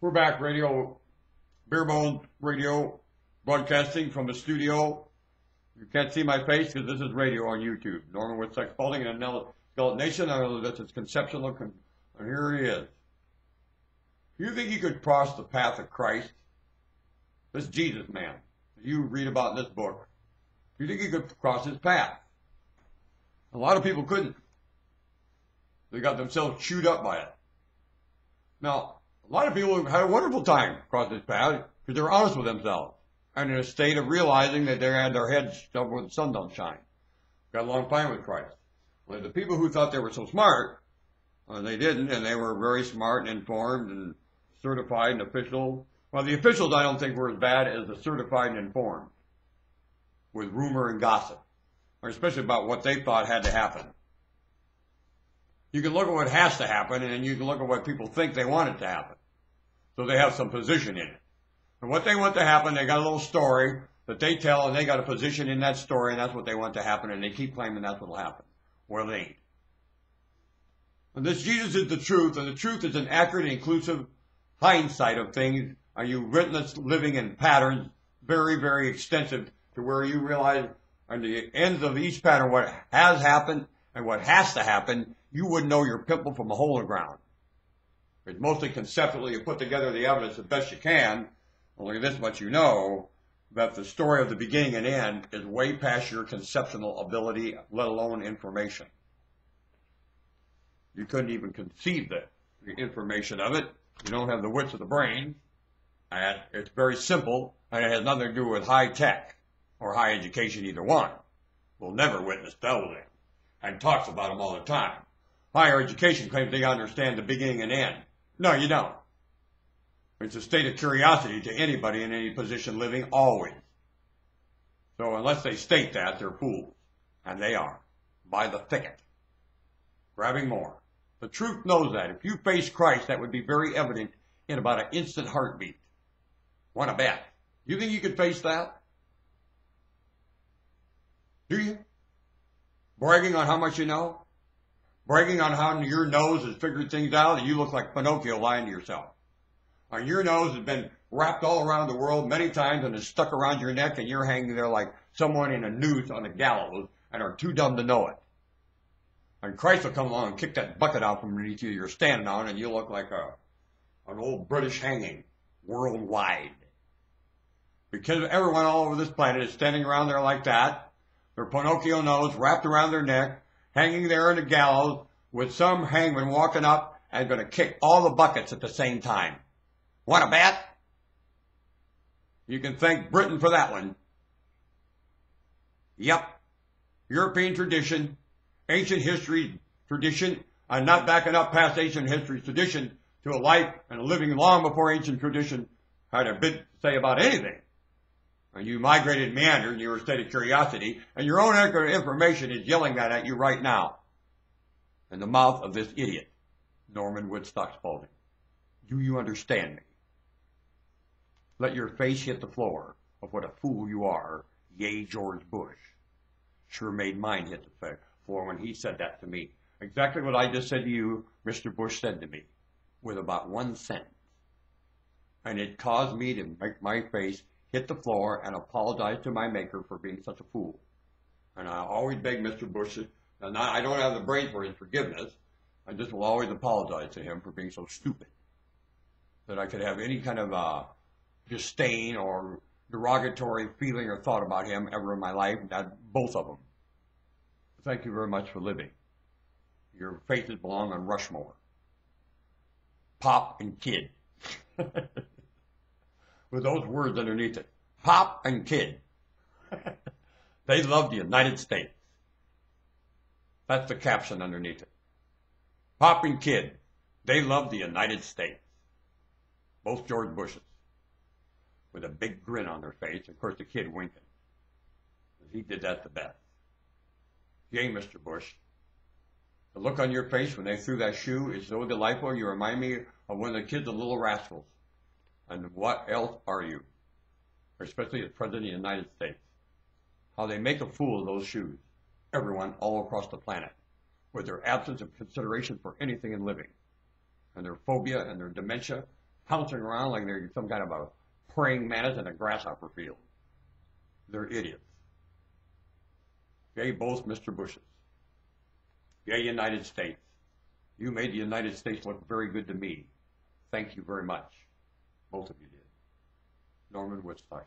We're back, Barebones Radio, broadcasting from the studio. You can't see my face because this is radio on YouTube. Norman with Sex Spalding and Skeleton Nation. I know this is conceptual, and here he is. Do you think you could cross the path of Christ? This Jesus man that you read about in this book. Do you think you could cross his path? A lot of people couldn't. They got themselves chewed up by it. Now, a lot of people had a wonderful time crossing this path because they were honest with themselves and in a state of realizing that they had their heads shoved where the sun don't shine. Got along fine with Christ. Well, the people who thought they were so smart, they didn't, and they were very smart and informed and certified and official. Well, the officials I don't think were as bad as the certified and informed with rumor and gossip, or especially about what they thought had to happen. You can look at what has to happen, and then you can look at what people think they want it to happen. So they have some position in it. And what they want to happen, they got a little story that they tell, and they got a position in that story, and that's what they want to happen, and they keep claiming that's what will happen. Well, it ain't. And this Jesus is the truth, and the truth is an accurate, inclusive hindsight of things. Are you witness living in patterns, very, very extensive, to where you realize on the ends of each pattern what has happened and what has to happen. You wouldn't know your pimple from a hole in the ground. It's mostly conceptually, you put together the evidence the best you can, only this much you know, that the story of the beginning and end is way past your conceptual ability, let alone information. You couldn't even conceive the information of it. You don't have the wits of the brain, and it's very simple, and it has nothing to do with high tech or high education, either one. We'll never witness those, and talks about them all the time. Higher education claims they understand the beginning and end. No, you don't. It's a state of curiosity to anybody in any position living, always. So unless they state that, they're fools. And they are. By the thicket. Grabbing more. The truth knows that. If you face Christ, that would be very evident in about an instant heartbeat. Want to bet? You think you could face that? Do you? Bragging on how much you know? Bragging on how your nose has figured things out and you look like Pinocchio lying to yourself. Or your nose has been wrapped all around the world many times and is stuck around your neck and you're hanging there like someone in a noose on a gallows and are too dumb to know it. And Christ will come along and kick that bucket out from underneath you you're standing on and you look like an old British hanging worldwide. Because everyone all over this planet is standing around there like that, their Pinocchio nose wrapped around their neck, hanging there in the gallows with some hangman walking up and going to kick all the buckets at the same time. Want to bet? You can thank Britain for that one. Yep. European tradition, ancient history tradition, and not backing up past ancient history tradition to a life and a living long before ancient tradition had a bit to say about anything. And you migrated meander in your state of curiosity, and your own accurate information is yelling that at you right now. In the mouth of this idiot, Norman Woodstock Spalding. Do you understand me? Let your face hit the floor of what a fool you are, yea, George Bush. Sure made mine hit the floor when he said that to me. Exactly what I just said to you, Mr. Bush said to me, with about one sentence. And it caused me to make my face hit the floor and apologize to my maker for being such a fool. And I always beg Mr. Bush, and I don't have the brain for his forgiveness, I just will always apologize to him for being so stupid that I could have any kind of disdain or derogatory feeling or thought about him ever in my life, both of them. Thank you very much for living. Your faces belong on Rushmore. Pop and kid. With those words underneath it. Pop and kid. They love the United States. That's the caption underneath it. Pop and kid. They love the United States. Both George Bushes. With a big grin on their face. Of course, the kid winking. He did that the best. Yay, Mr. Bush. The look on your face when they threw that shoe is so delightful. You remind me of one of the kids, the Little Rascals. And what else are you? Especially as President of the United States. How they make a fool of those shoes. Everyone all across the planet. With their absence of consideration for anything in living. And their phobia and their dementia pouncing around like they're some kind of a praying mantis in a grasshopper field. They're idiots. Yay, both Mr. Bushes. Yay, United States. You made the United States look very good to me. Thank you very much. Both of you did. Norman Woodstock.